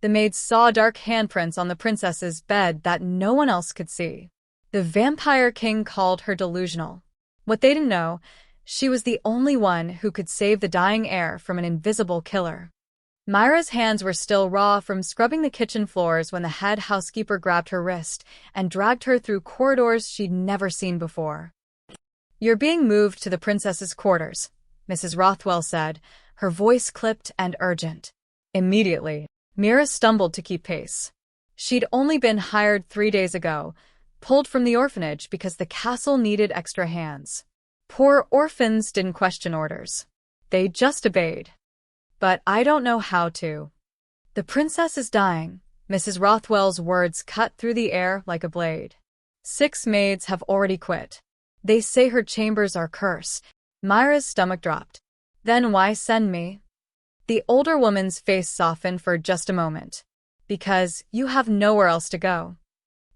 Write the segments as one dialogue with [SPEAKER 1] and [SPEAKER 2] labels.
[SPEAKER 1] The maids saw dark handprints on the princess's bed that no one else could see. The vampire king called her delusional. What they didn't know, she was the only one who could save the dying heir from an invisible killer. Myra's hands were still raw from scrubbing the kitchen floors when the head housekeeper grabbed her wrist and dragged her through corridors she'd never seen before. "You're being moved to the princess's quarters," Mrs. Rothwell said, her voice clipped and urgent. Immediately, Myra stumbled to keep pace. She'd only been hired 3 days ago, pulled from the orphanage because the castle needed extra hands. Poor orphans didn't question orders. They just obeyed. "But I don't know how to." "The princess is dying," Mrs. Rothwell's words cut through the air like a blade. 6 maids have already quit. They say her chambers are cursed. Myra's stomach dropped. "Then why send me?" The older woman's face softened for just a moment. "Because you have nowhere else to go."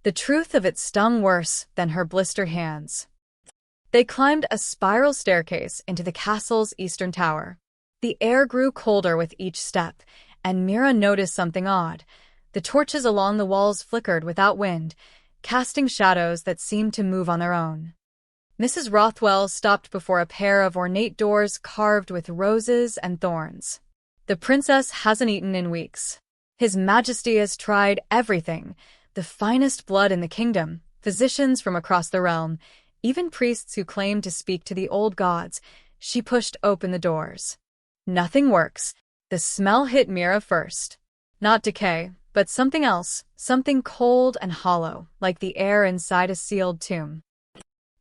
[SPEAKER 1] The truth of it stung worse than her blistered hands. They climbed a spiral staircase into the castle's eastern tower. The air grew colder with each step, and Myra noticed something odd. The torches along the walls flickered without wind, casting shadows that seemed to move on their own. Mrs. Rothwell stopped before a pair of ornate doors carved with roses and thorns. "The princess hasn't eaten in weeks. His Majesty has tried everything, the finest blood in the kingdom, physicians from across the realm, even priests who claimed to speak to the old gods." She pushed open the doors. "Nothing works." The smell hit Myra first. Not decay, but something else, something cold and hollow, like the air inside a sealed tomb.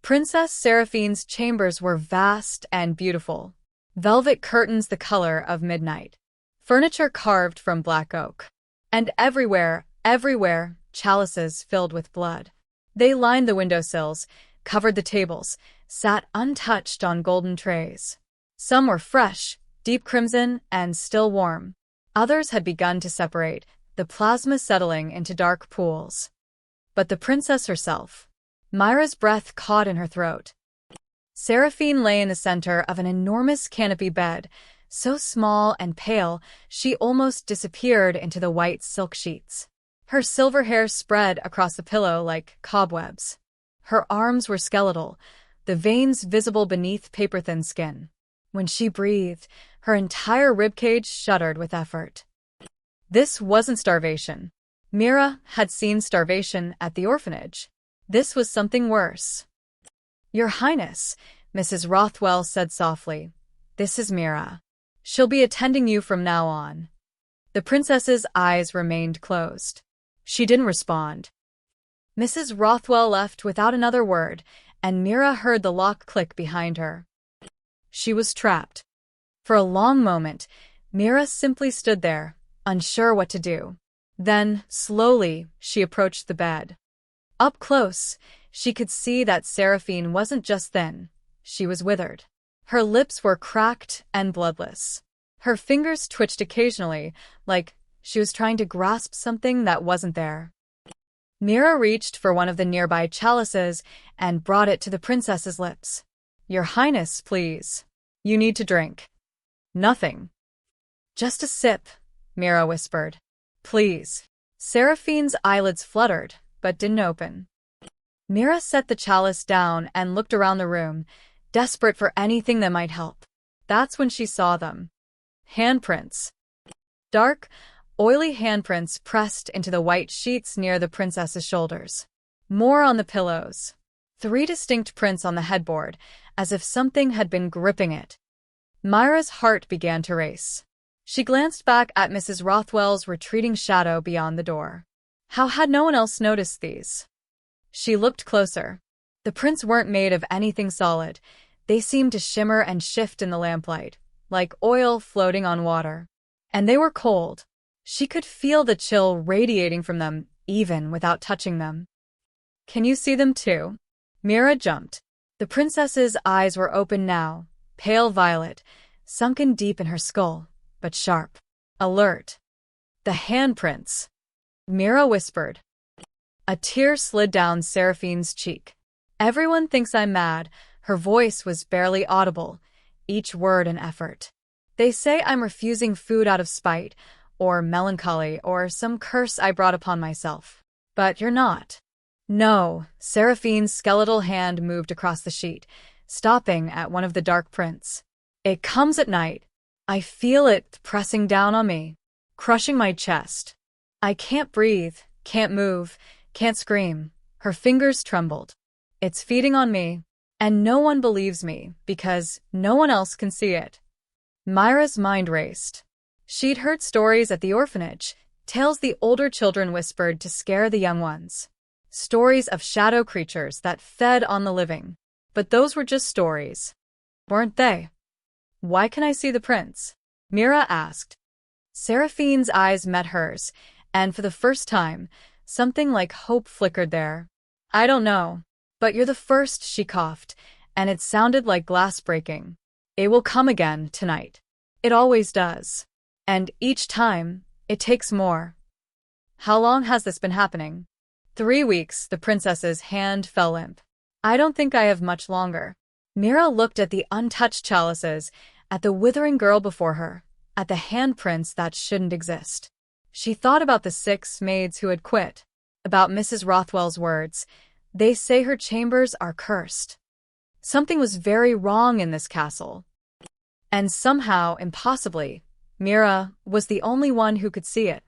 [SPEAKER 1] Princess Seraphine's chambers were vast and beautiful. Velvet curtains the color of midnight. Furniture carved from black oak. And everywhere, chalices filled with blood. They lined the windowsills, covered the tables, sat untouched on golden trays. Some were fresh, deep crimson, and still warm. Others had begun to separate, the plasma settling into dark pools. But the princess herself. Myra's breath caught in her throat. Seraphine lay in the center of an enormous canopy bed, so small and pale she almost disappeared into the white silk sheets. Her silver hair spread across the pillow like cobwebs. Her arms were skeletal, the veins visible beneath paper-thin skin. When she breathed, her entire ribcage shuddered with effort. This wasn't starvation. Myra had seen starvation at the orphanage. This was something worse. "Your Highness," Mrs. Rothwell said softly, "this is Myra. She'll be attending you from now on." The princess's eyes remained closed. She didn't respond. Mrs. Rothwell left without another word, and Myra heard the lock click behind her. She was trapped. For a long moment, Myra simply stood there, unsure what to do. Then, slowly, she approached the bed. Up close, she could see that Seraphine wasn't just thin, she was withered. Her lips were cracked and bloodless. Her fingers twitched occasionally, like she was trying to grasp something that wasn't there. Myra reached for one of the nearby chalices and brought it to the princess's lips. "Your Highness, please. You need to drink." "Nothing. Just a sip," Myra whispered. "Please." Seraphine's eyelids fluttered, but didn't open. Myra set the chalice down and looked around the room, desperate for anything that might help. That's when she saw them. Handprints. Dark, oily handprints pressed into the white sheets near the princess's shoulders. More on the pillows. 3 distinct prints on the headboard, as if something had been gripping it. Myra's heart began to race. She glanced back at Mrs. Rothwell's retreating shadow beyond the door. How had no one else noticed these? She looked closer. The prints weren't made of anything solid. They seemed to shimmer and shift in the lamplight, like oil floating on water. And they were cold. She could feel the chill radiating from them, even without touching them. "Can you see them too?" Myra jumped. The princess's eyes were open now, pale violet, sunken deep in her skull, but sharp. Alert. "The handprints," Myra whispered. A tear slid down Seraphine's cheek. "Everyone thinks I'm mad." Her voice was barely audible, each word an effort. "They say I'm refusing food out of spite, or melancholy or some curse I brought upon myself. But you're not. No, Seraphine's skeletal hand moved across the sheet, stopping at one of the dark prints. It comes at night. I feel it pressing down on me, crushing my chest. I can't breathe, can't move, can't scream. Her fingers trembled. It's feeding on me, and no one believes me because no one else can see it. Myra's mind raced. She'd heard stories at the orphanage, tales the older children whispered to scare the young ones. Stories of shadow creatures that fed on the living. But those were just stories, weren't they? Why can I see the prints? Mira asked. Seraphine's eyes met hers, and for the first time, something like hope flickered there. I don't know. But you're the first, she coughed, and it sounded like glass breaking. It will come again tonight. It always does. And each time, it takes more. How long has this been happening? 3 weeks, the princess's hand fell limp. I don't think I have much longer. Mira looked at the untouched chalices, at the withering girl before her, at the handprints that shouldn't exist. She thought about the 6 maids who had quit, about Mrs. Rothwell's words. They say her chambers are cursed. Something was very wrong in this castle. And somehow, impossibly, Mira was the only one who could see it.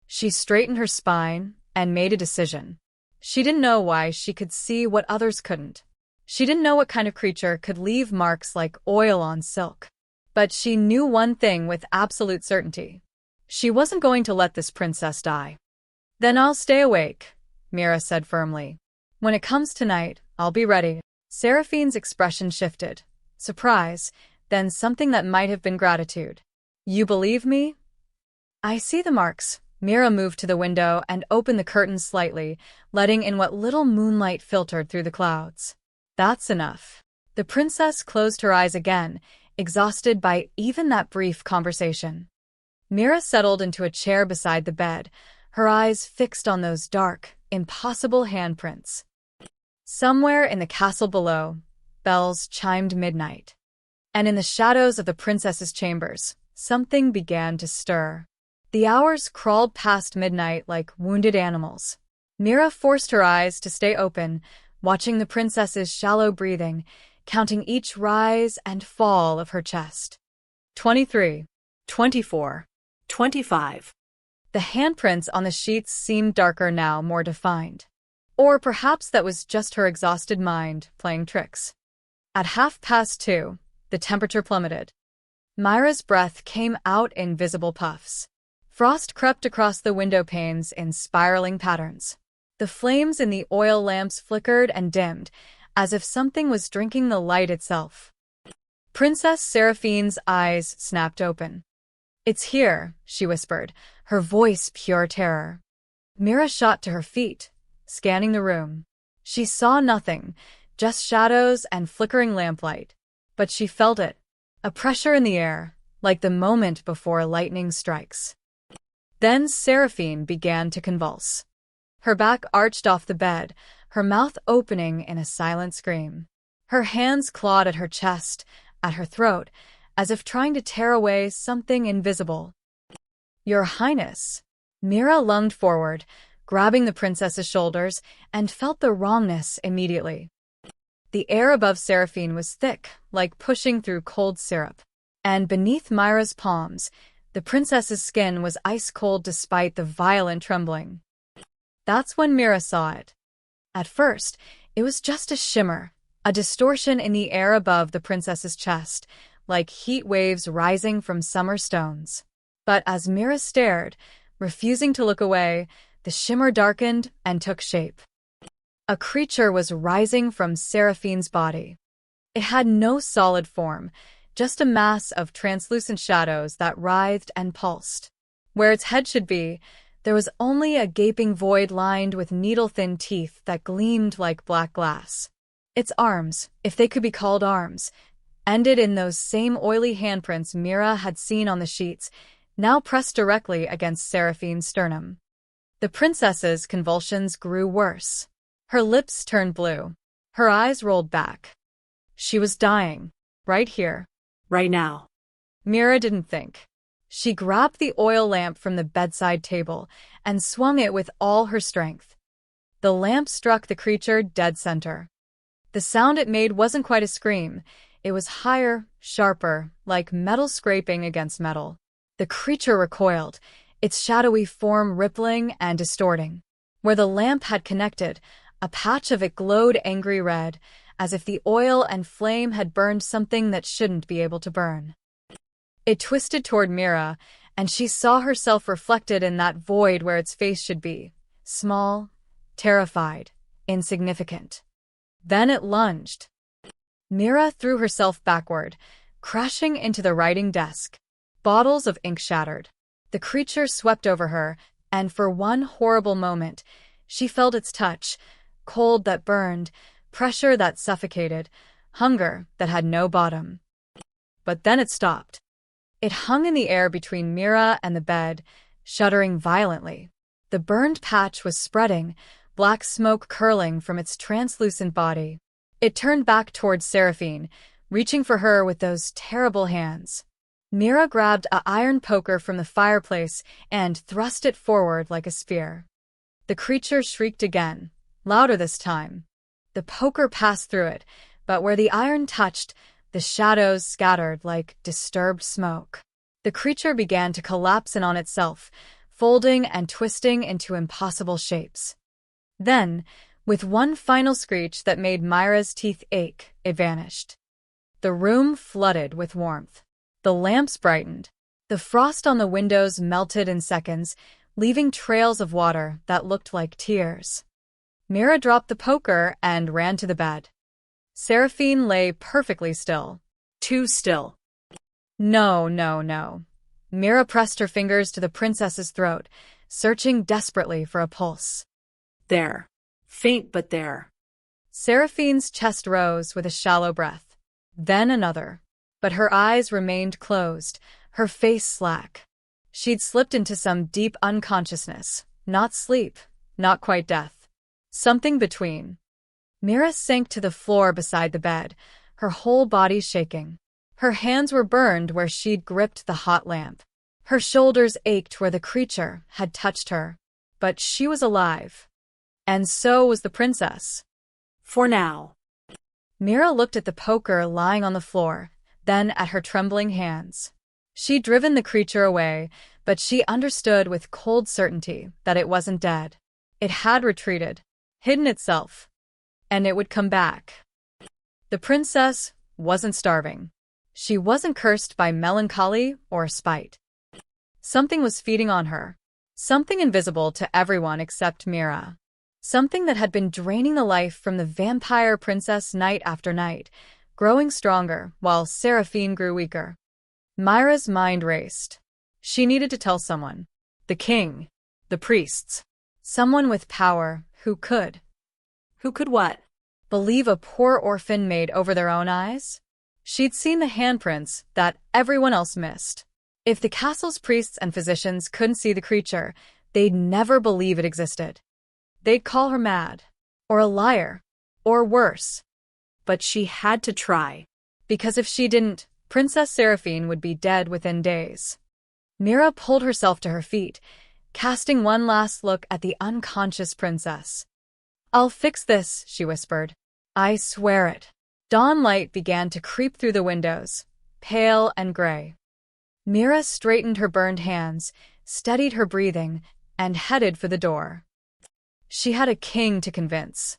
[SPEAKER 1] She straightened her spine and made a decision. She didn't know why she could see what others couldn't. She didn't know what kind of creature could leave marks like oil on silk. But she knew one thing with absolute certainty. She wasn't going to let this princess die. Then I'll stay awake, Mira said firmly. When it comes tonight, I'll be ready. Seraphine's expression shifted. Surprise, then something that might have been gratitude. You believe me? I see the marks. Mira moved to the window and opened the curtains slightly, letting in what little moonlight filtered through the clouds. That's enough. The princess closed her eyes again, exhausted by even that brief conversation. Mira settled into a chair beside the bed, her eyes fixed on those dark, impossible handprints. Somewhere in the castle below, bells chimed midnight. And in the shadows of the princess's chambers, something began to stir. The hours crawled past midnight like wounded animals. Mira forced her eyes to stay open, watching the princess's shallow breathing, counting each rise and fall of her chest. 23, 24, 25. The handprints on the sheets seemed darker now, more defined. Or perhaps that was just her exhausted mind playing tricks. At 2:30, the temperature plummeted. Myra's breath came out in visible puffs. Frost crept across the window panes in spiraling patterns. The flames in the oil lamps flickered and dimmed, as if something was drinking the light itself. Princess Seraphine's eyes snapped open. It's here, she whispered, her voice pure terror. Mira shot to her feet, scanning the room. She saw nothing, just shadows and flickering lamplight. But she felt it, a pressure in the air, like the moment before lightning strikes. Then Seraphine began to convulse. Her back arched off the bed, her mouth opening in a silent scream. Her hands clawed at her chest, at her throat, as if trying to tear away something invisible. Your Highness. Mira lunged forward, grabbing the princess's shoulders, and felt the wrongness immediately. The air above Seraphine was thick, like pushing through cold syrup. And beneath Myra's palms, the princess's skin was ice-cold despite the violent trembling. That's when Mira saw it. At first, it was just a shimmer, a distortion in the air above the princess's chest, like heat waves rising from summer stones. But as Mira stared, refusing to look away, the shimmer darkened and took shape. A creature was rising from Seraphine's body. It had no solid form, just a mass of translucent shadows that writhed and pulsed. Where its head should be, there was only a gaping void lined with needle-thin teeth that gleamed like black glass. Its arms, if they could be called arms, ended in those same oily handprints Mira had seen on the sheets, now pressed directly against Seraphine's sternum. The princess's convulsions grew worse. Her lips turned blue. Her eyes rolled back. She was dying. Right here. Right now. Mira didn't think. She grabbed the oil lamp from the bedside table and swung it with all her strength. The lamp struck the creature dead center. The sound it made wasn't quite a scream. It was higher, sharper, like metal scraping against metal. The creature recoiled, its shadowy form rippling and distorting. Where the lamp had connected, a patch of it glowed angry red, as if the oil and flame had burned something that shouldn't be able to burn. It twisted toward Mira, and she saw herself reflected in that void where its face should be. Small, terrified, insignificant. Then it lunged. Mira threw herself backward, crashing into the writing desk. Bottles of ink shattered. The creature swept over her, and for one horrible moment, she felt its touch, cold that burned, pressure that suffocated, hunger that had no bottom. But then it stopped. It hung in the air between Mira and the bed, shuddering violently. The burned patch was spreading, black smoke curling from its translucent body. It turned back towards Seraphine, reaching for her with those terrible hands. Mira grabbed an iron poker from the fireplace and thrust it forward like a spear. The creature shrieked again, louder this time. The poker passed through it, but where the iron touched, the shadows scattered like disturbed smoke. The creature began to collapse in on itself, folding and twisting into impossible shapes. Then, with one final screech that made Myra's teeth ache, it vanished. The room flooded with warmth. The lamps brightened. The frost on the windows melted in seconds, leaving trails of water that looked like tears. Mira dropped the poker and ran to the bed. Seraphine lay perfectly still. Too still. No, no, no. Mira pressed her fingers to the princess's throat, searching desperately for a pulse.
[SPEAKER 2] There. Faint, but there.
[SPEAKER 1] Seraphine's chest rose with a shallow breath. Then another. But her eyes remained closed, her face slack. She'd slipped into some deep unconsciousness. Not sleep, not quite death. Something between. Mira sank to the floor beside the bed, her whole body shaking. Her hands were burned where she'd gripped the hot lamp. Her shoulders ached where the creature had touched her. But she was alive. And so was the princess.
[SPEAKER 2] For now.
[SPEAKER 1] Mira looked at the poker lying on the floor, then at her trembling hands. She'd driven the creature away, but she understood with cold certainty that it wasn't dead. It had retreated, hidden itself. And it would come back. The princess wasn't starving. She wasn't cursed by melancholy or spite. Something was feeding on her. Something invisible to everyone except Mira. Something that had been draining the life from the vampire princess night after night, growing stronger while Seraphine grew weaker. Myra's mind raced. She needed to tell someone. The king. The priests. Someone with power who could.
[SPEAKER 2] Who could what?
[SPEAKER 1] Believe a poor orphan maid over their own eyes? She'd seen the handprints that everyone else missed. If the castle's priests and physicians couldn't see the creature, they'd never believe it existed. They'd call her mad. Or a liar. Or worse.
[SPEAKER 2] But she had to try.
[SPEAKER 1] Because if she didn't, Princess Seraphine would be dead within days. Mira pulled herself to her feet, casting one last look at the unconscious princess. "I'll fix this," she whispered. "I swear it." Dawn light began to creep through the windows, pale and gray. Mira straightened her burned hands, steadied her breathing, and headed for the door. She had a king to convince.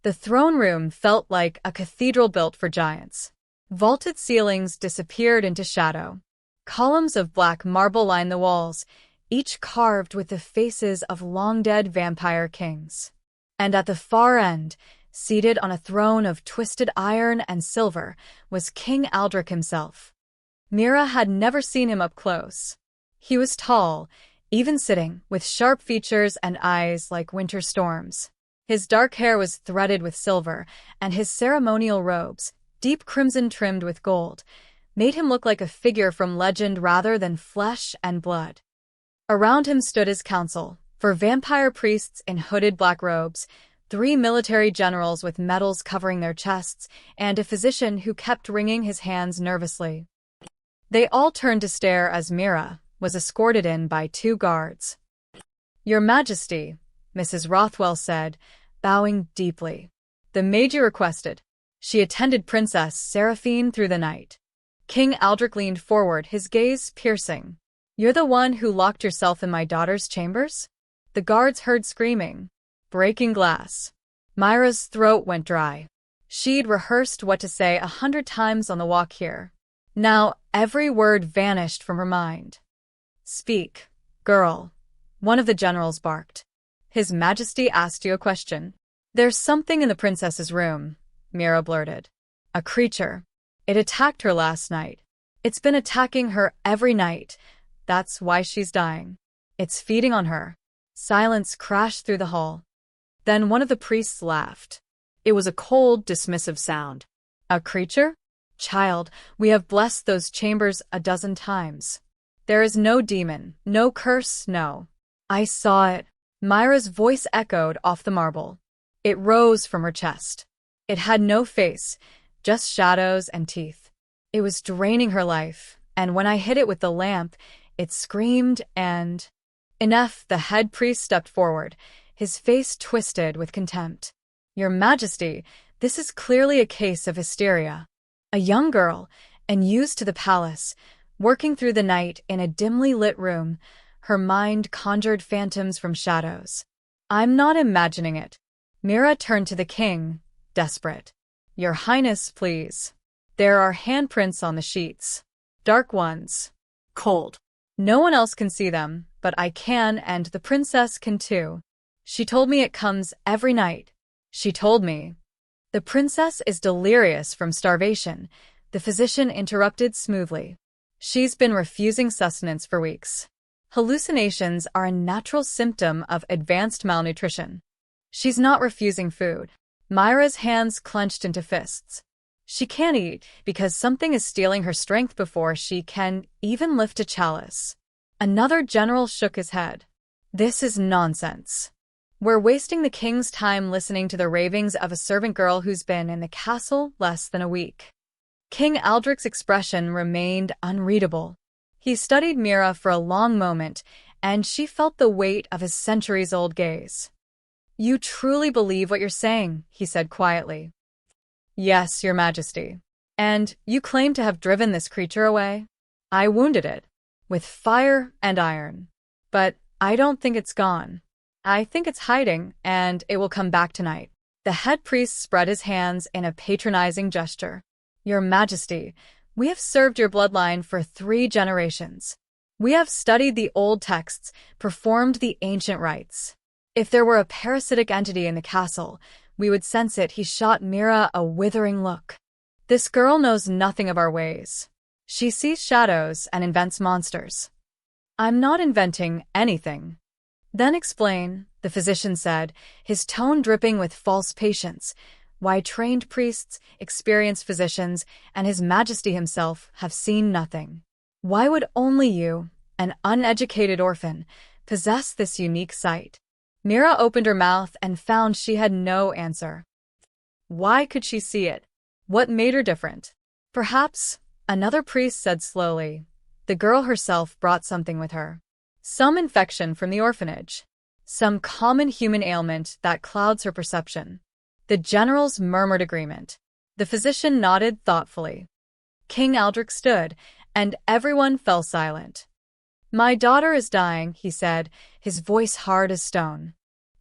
[SPEAKER 1] The throne room felt like a cathedral built for giants. Vaulted ceilings disappeared into shadow. Columns of black marble lined the walls, each carved with the faces of long-dead vampire kings. And at the far end, seated on a throne of twisted iron and silver, was King Aldrich himself. Mira had never seen him up close. He was tall, even sitting, with sharp features and eyes like winter storms. His dark hair was threaded with silver, and his ceremonial robes, deep crimson trimmed with gold, made him look like a figure from legend rather than flesh and blood. Around him stood his council, for vampire priests in hooded black robes, 3 military generals with medals covering their chests, and a physician who kept wringing his hands nervously. They all turned to stare as Mira, was escorted in by 2 guards. "Your Majesty," Mrs. Rothwell said, bowing deeply. "The maid you requested." She attended Princess Seraphine through the night. King Aldrich leaned forward, his gaze piercing. "You're the one who locked yourself in my daughter's chambers?" The guards heard screaming, breaking glass. Myra's throat went dry. She'd rehearsed what to say 100 times on the walk here. Now every word vanished from her mind. "Speak, girl," one of the generals barked. "His Majesty asked you a question." "There's something in the princess's room," Mira blurted. "A creature. It attacked her last night. It's been attacking her every night. That's why she's dying. It's feeding on her." Silence crashed through the hall. Then one of the priests laughed. It was a cold, dismissive sound. "A creature? Child, we have blessed those chambers a dozen times. There is no demon, no curse, no." "I saw it." Myra's voice echoed off the marble. It rose from her chest. It had no face, just shadows and teeth. It was draining her life, and when I hit it with the lamp, it screamed and... "Enough," the head priest stepped forward, his face twisted with contempt. "Your Majesty, this is clearly a case of hysteria. A young girl, and used to the palace, working through the night in a dimly lit room, her mind conjured phantoms from shadows." "I'm not imagining it." Mira turned to the king, desperate. "Your Highness, please. There are handprints on the sheets. Dark ones. Cold. No one else can see them, but I can, and the princess can too. She told me it comes every night. She told me." "The princess is delirious from starvation," the physician interrupted smoothly. "She's been refusing sustenance for weeks. Hallucinations are a natural symptom of advanced malnutrition. She's not refusing food." Myra's hands clenched into fists. "She can't eat because something is stealing her strength before she can even lift a chalice." Another general shook his head. "This is nonsense. We're wasting the king's time listening to the ravings of a servant girl who's been in the castle less than a week." King Aldrich's expression remained unreadable. He studied Mira for a long moment, and she felt the weight of his centuries-old gaze. "You truly believe what you're saying," he said quietly. "Yes, Your Majesty. And you claim to have driven this creature away? I wounded it, with fire and iron. But I don't think it's gone. I think it's hiding, and it will come back tonight." The head priest spread his hands in a patronizing gesture. "Your Majesty, we have served your bloodline for 3 generations. We have studied the old texts, performed the ancient rites. If there were a parasitic entity in the castle, we would sense it." He shot Mira a withering look. "This girl knows nothing of our ways. She sees shadows and invents monsters." "I'm not inventing anything." "Then explain," the physician said, his tone dripping with false patience, "why trained priests, experienced physicians, and His Majesty himself have seen nothing. Why would only you, an uneducated orphan, possess this unique sight?" Mira opened her mouth and found she had no answer. Why could she see it? What made her different? "Perhaps," another priest said slowly, "the girl herself brought something with her. Some infection from the orphanage. Some common human ailment that clouds her perception." The generals murmured agreement. The physician nodded thoughtfully. King Aldrich stood, and everyone fell silent. "My daughter is dying," he said, his voice hard as stone.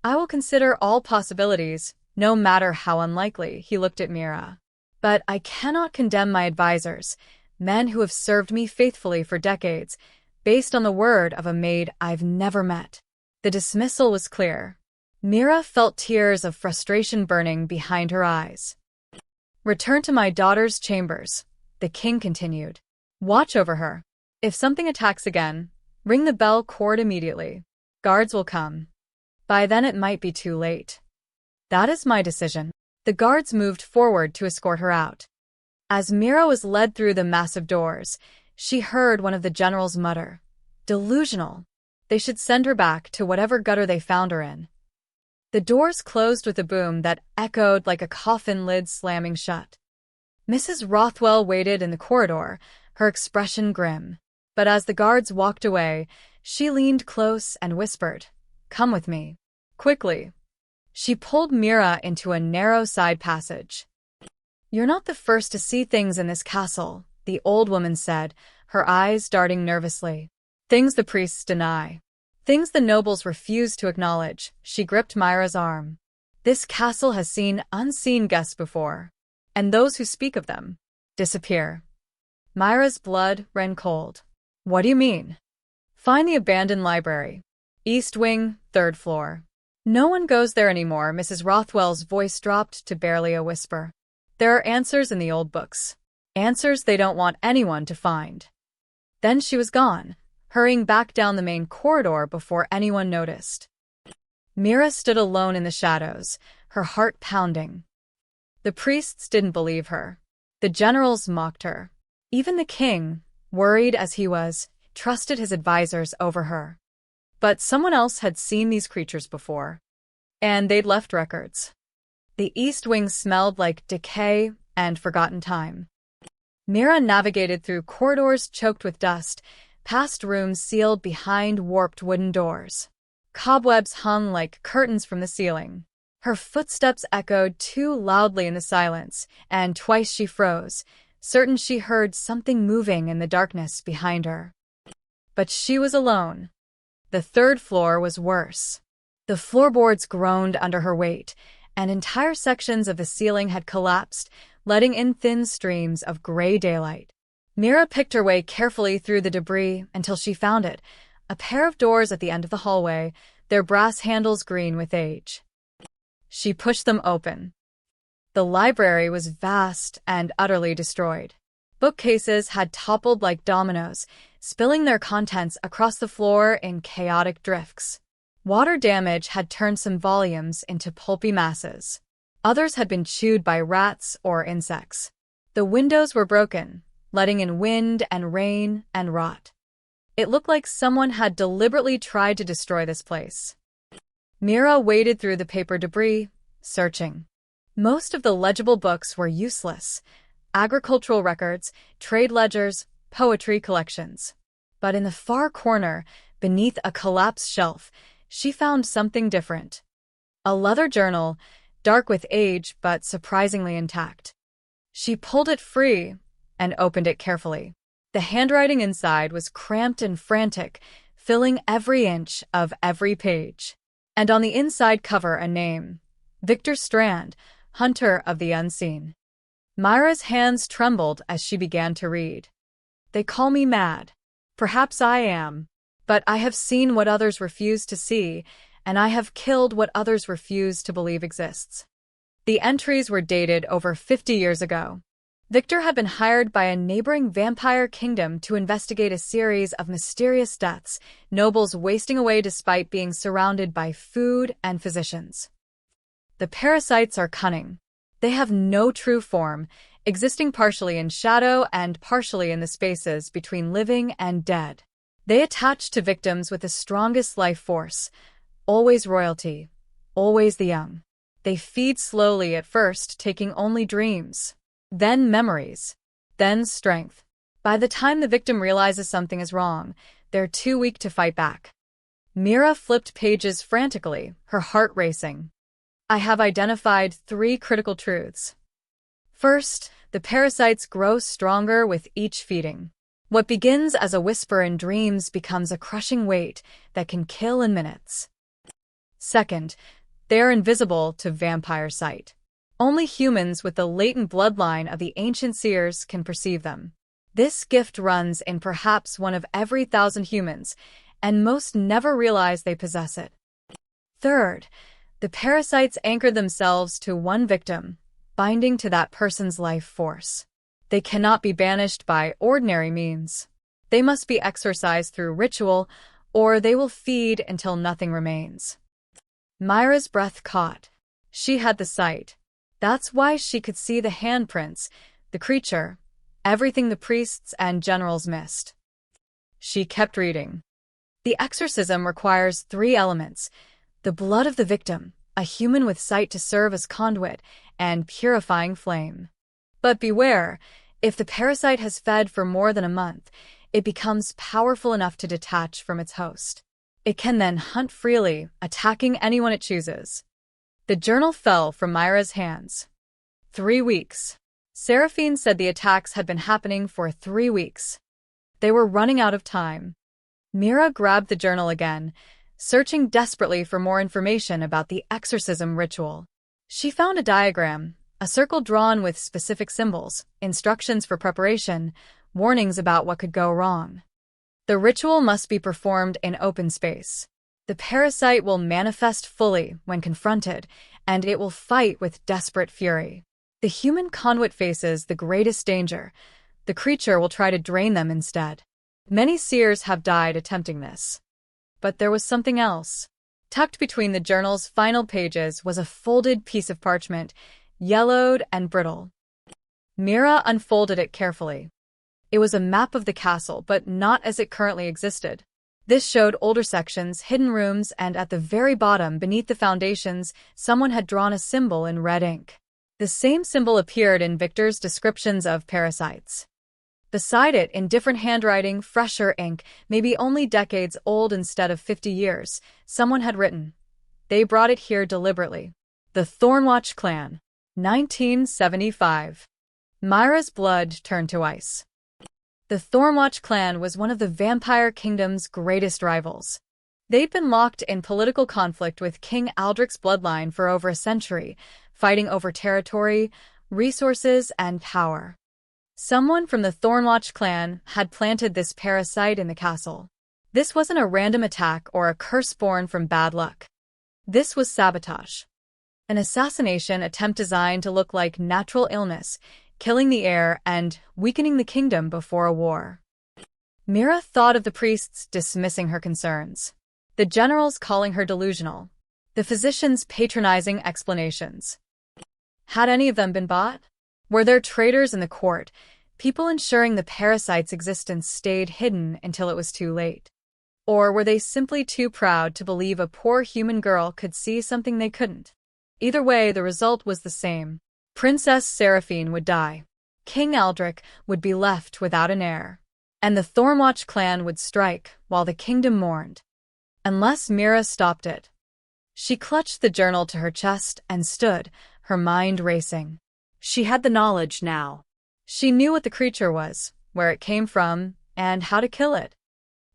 [SPEAKER 1] "I will consider all possibilities, no matter how unlikely." He looked at Mira. "But I cannot condemn my advisors, men who have served me faithfully for decades, based on the word of a maid I've never met." The dismissal was clear. Mira felt tears of frustration burning behind her eyes. "Return to my daughter's chambers," the king continued. "Watch over her. If something attacks again, ring the bell cord immediately. Guards will come. By then it might be too late." "That is my decision." The guards moved forward to escort her out. As Mira was led through the massive doors, she heard one of the generals mutter, "Delusional. They should send her back to whatever gutter they found her in." The doors closed with a boom that echoed like a coffin lid slamming shut. Mrs. Rothwell waited in the corridor, her expression grim. But as the guards walked away, she leaned close and whispered, "Come with me." Quickly, she pulled Mira into a narrow side passage. "You're not the first to see things in this castle," the old woman said, her eyes darting nervously. "Things the priests deny. Things the nobles refuse to acknowledge." She gripped Myra's arm. "This castle has seen unseen guests before, and those who speak of them disappear." Myra's blood ran cold. "What do you mean?" "Find the abandoned library. East wing, 3rd floor. No one goes there anymore." Mrs. Rothwell's voice dropped to barely a whisper. "There are answers in the old books. Answers they don't want anyone to find." Then she was gone, hurrying back down the main corridor before anyone noticed. Mira stood alone in the shadows, her heart pounding. The priests didn't believe her. The generals mocked her. Even the king, worried as he was, trusted his advisors over her. But someone else had seen these creatures before, and they'd left records. The east wing smelled like decay and forgotten time. Mira navigated through corridors choked with dust, past rooms sealed behind warped wooden doors. Cobwebs hung like curtains from the ceiling. Her footsteps echoed too loudly in the silence, and twice she froze, certain she heard something moving in the darkness behind her. But she was alone. The 3rd floor was worse. The floorboards groaned under her weight, and entire sections of the ceiling had collapsed, letting in thin streams of gray daylight. Mira picked her way carefully through the debris until she found it, a pair of doors at the end of the hallway, their brass handles green with age. She pushed them open. The library was vast and utterly destroyed. Bookcases had toppled like dominoes, spilling their contents across the floor in chaotic drifts. Water damage had turned some volumes into pulpy masses. Others had been chewed by rats or insects. The windows were broken, letting in wind and rain and rot. It looked like someone had deliberately tried to destroy this place. Mira waded through the paper debris, searching. Most of the legible books were useless: agricultural records, trade ledgers, poetry collections. But in the far corner, beneath a collapsed shelf, she found something different. A leather journal, dark with age but surprisingly intact. She pulled it free and opened it carefully. The handwriting inside was cramped and frantic, filling every inch of every page. And on the inside cover a name: Victor Strand, Hunter of the Unseen. Myra's hands trembled as she began to read. "They call me mad. Perhaps I am. But I have seen what others refuse to see, and I have killed what others refuse to believe exists." The entries were dated over 50 years ago. Victor had been hired by a neighboring vampire kingdom to investigate a series of mysterious deaths, nobles wasting away despite being surrounded by food and physicians. The parasites are cunning. They have no true form, existing partially in shadow and partially in the spaces between living and dead. They attach to victims with the strongest life force, always royalty, always the young. They feed slowly at first, taking only dreams, then memories, then strength. By the time the victim realizes something is wrong, they're too weak to fight back. Mira flipped pages frantically, her heart racing. "I have identified 3 critical truths. First, the parasites grow stronger with each feeding. What begins as a whisper in dreams becomes a crushing weight that can kill in minutes. Second, they are invisible to vampire sight. Only humans with the latent bloodline of the ancient seers can perceive them. This gift runs in perhaps one of every 1,000 humans, and most never realize they possess it. Third, the parasites anchor themselves to one victim, binding to that person's life force. They cannot be banished by ordinary means. They must be exorcised through ritual, or they will feed until nothing remains." Myra's breath caught. She had the sight. That's why she could see the handprints, the creature, everything the priests and generals missed. She kept reading. "The exorcism requires 3 elements: the blood of the victim, a human with sight to serve as conduit, and purifying flame. But beware, if the parasite has fed for more than a month, it becomes powerful enough to detach from its host. It can then hunt freely, attacking anyone it chooses. The journal fell from Myra's hands. 3 weeks. Seraphine said the attacks had been happening for 3 weeks. They were running out of time. Mira grabbed the journal again, searching desperately for more information about the exorcism ritual. She found a diagram, a circle drawn with specific symbols, instructions for preparation, warnings about what could go wrong. The ritual must be performed in open space. The parasite will manifest fully when confronted, and it will fight with desperate fury. The human conduit faces the greatest danger. The creature will try to drain them instead. Many seers have died attempting this. But there was something else. Tucked between the journal's final pages was a folded piece of parchment, yellowed and brittle. Mira unfolded it carefully. It was a map of the castle, but not as it currently existed. This showed older sections, hidden rooms, and at the very bottom, beneath the foundations, someone had drawn a symbol in red ink. The same symbol appeared in Victor's descriptions of parasites. Beside it, in different handwriting, fresher ink, maybe only decades old instead of 50 years, someone had written, "They brought it here deliberately. The Thornwatch Clan, 1975. Myra's blood turned to ice. The Thornwatch clan was one of the Vampire Kingdom's greatest rivals. They'd been locked in political conflict with King Aldrich's bloodline for over a century, fighting over territory, resources, and power. Someone from the Thornwatch clan had planted this parasite in the castle. This wasn't a random attack or a curse born from bad luck. This was sabotage. An assassination attempt designed to look like natural illness, killing the heir and weakening the kingdom before a war. Mira thought of the priests dismissing her concerns, the generals calling her delusional, the physicians patronizing explanations. Had any of them been bought? Were there traitors in the court, people ensuring the parasite's existence stayed hidden until it was too late? Or were they simply too proud to believe a poor human girl could see something they couldn't? Either way, the result was the same. Princess Seraphine would die. King Aldrich would be left without an heir. And the Thornwatch clan would strike while the kingdom mourned. Unless Mira stopped it. She clutched the journal to her chest and stood, her mind racing. She had the knowledge now. She knew what the creature was, where it came from, and how to kill it.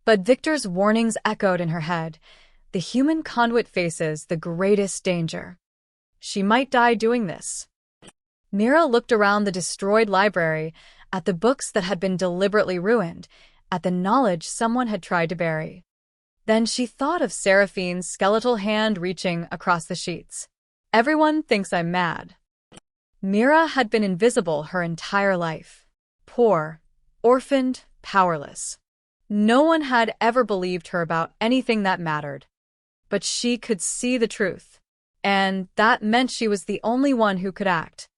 [SPEAKER 1] But Victor's warnings echoed in her head. The human conduit faces the greatest danger. She might die doing this. Mira looked around the destroyed library, at the books that had been deliberately ruined, at the knowledge someone had tried to bury. Then she thought of Seraphine's skeletal hand reaching across the sheets. Everyone thinks I'm mad. Mira had been invisible her entire life. Poor, orphaned, powerless. No one had ever believed her about anything that mattered. But she could see the truth. And that meant she was the only one who could act.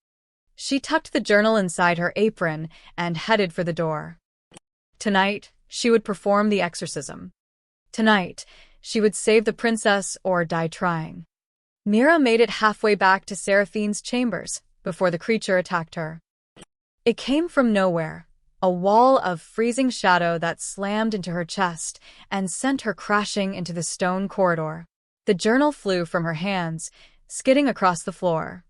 [SPEAKER 1] She tucked the journal inside her apron and headed for the door. Tonight, she would perform the exorcism. Tonight, she would save the princess or die trying. Mira made it halfway back to Seraphine's chambers before the creature attacked her. It came from nowhere, a wall of freezing shadow that slammed into her chest and sent her crashing into the stone corridor. The journal flew from her hands, skidding across the floor.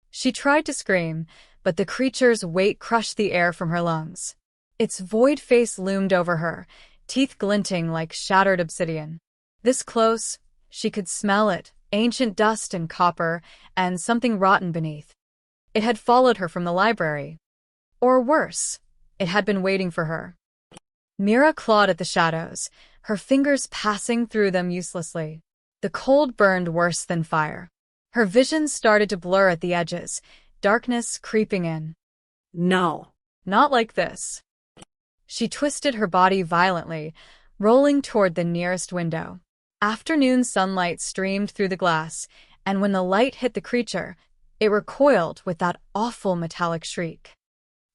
[SPEAKER 1] She tried to scream, but the creature's weight crushed the air from her lungs. Its void face loomed over her, teeth glinting like shattered obsidian. This close, she could smell it, ancient dust and copper, and something rotten beneath. It had followed her from the library. Or worse, it had been waiting for her. Mira clawed at the shadows, her fingers passing through them uselessly. The cold burned worse than fire. Her vision started to blur at the edges, darkness creeping in.
[SPEAKER 2] No.
[SPEAKER 1] Not like this. She twisted her body violently, rolling toward the nearest window. Afternoon sunlight streamed through the glass, and when the light hit the creature, it recoiled with that awful metallic shriek.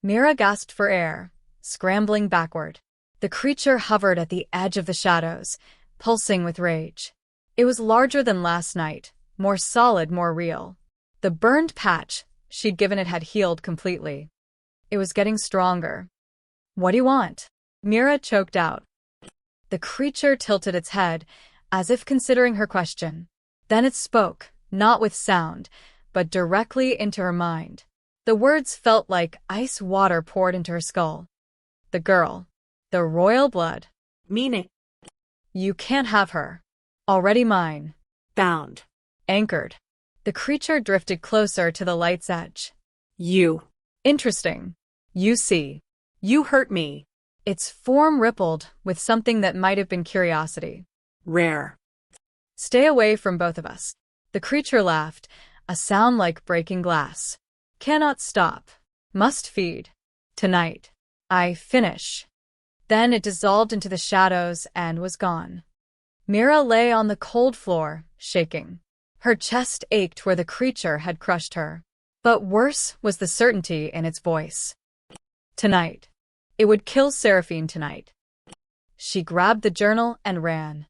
[SPEAKER 1] Mira gasped for air, scrambling backward. The creature hovered at the edge of the shadows, pulsing with rage. It was larger than last night, more solid, more real. The burned patch she'd given it had healed completely. It was getting stronger. "What do you want?" Mira choked out. The creature tilted its head, as if considering her question. Then it spoke, not with sound, but directly into her mind. The words felt like ice water poured into her skull. The girl. The royal blood.
[SPEAKER 2] Meaning.
[SPEAKER 1] You can't have her. Already mine.
[SPEAKER 2] Bound.
[SPEAKER 1] Anchored. The creature drifted closer to the light's edge.
[SPEAKER 2] You.
[SPEAKER 1] Interesting. You see.
[SPEAKER 2] You hurt me.
[SPEAKER 1] Its form rippled with something that might have been curiosity.
[SPEAKER 2] Rare.
[SPEAKER 1] Stay away from both of us. The creature laughed, a sound like breaking glass. Cannot stop. Must feed. Tonight. I finish. Then it dissolved into the shadows and was gone. Mira lay on the cold floor, shaking. Her chest ached where the creature had crushed her. But worse was the certainty in its voice. Tonight. It would kill Seraphine tonight. She grabbed the journal and ran.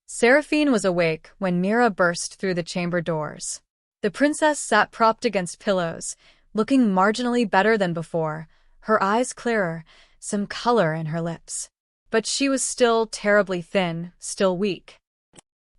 [SPEAKER 1] Seraphine was awake when Mira burst through the chamber doors. The princess sat propped against pillows, looking marginally better than before, her eyes clearer, some color in her lips. But she was still terribly thin, still weak.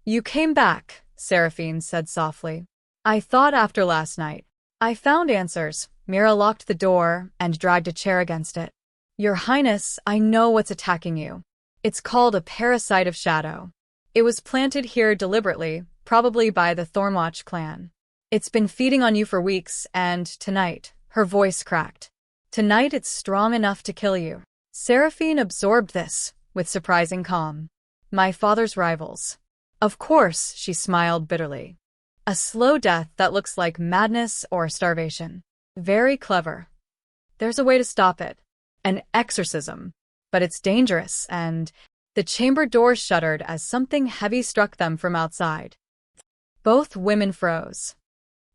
[SPEAKER 1] You came back, Seraphine said softly. I thought after last night. I found answers. Mira locked the door and dragged a chair against it. Your Highness, I know what's attacking you. It's called a parasite of shadow. It was planted here deliberately, probably by the Thornwatch clan. It's been feeding on you for weeks, and tonight, her voice cracked. Tonight it's strong enough to kill you. Seraphine absorbed this, with surprising calm. My father's rivals. Of course, she smiled bitterly. A slow death that looks like madness or starvation. Very clever. There's a way to stop it. An exorcism. But it's dangerous, and the chamber doors shuddered as something heavy struck them from outside. Both women froze.